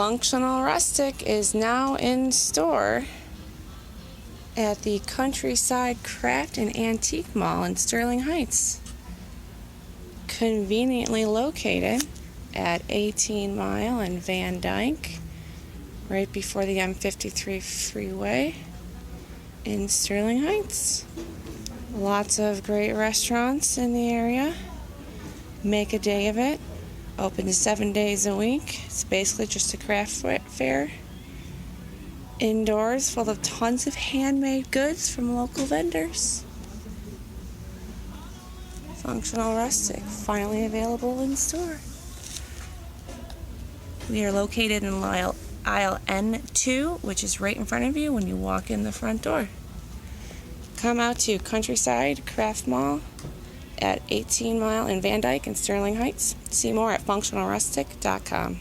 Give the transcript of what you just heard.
Functional Rustic is now in store at the Countryside Craft and Antique Mall in Sterling Heights. Conveniently located at 18 Mile and Van Dyke, right before the M53 freeway in Sterling Heights. Lots of great restaurants in the area. Make a day of it. Open 7 days a week. It's basically just a craft fair. Indoors, full of tons of handmade goods from local vendors. Functional Rustic, finally available in store. We are located in aisle N2, which is right in front of you when you walk in the front door. Come out to Countryside Craft Mall at 18 Mile in Van Dyke and Sterling Heights. See more at functionalrustic.com.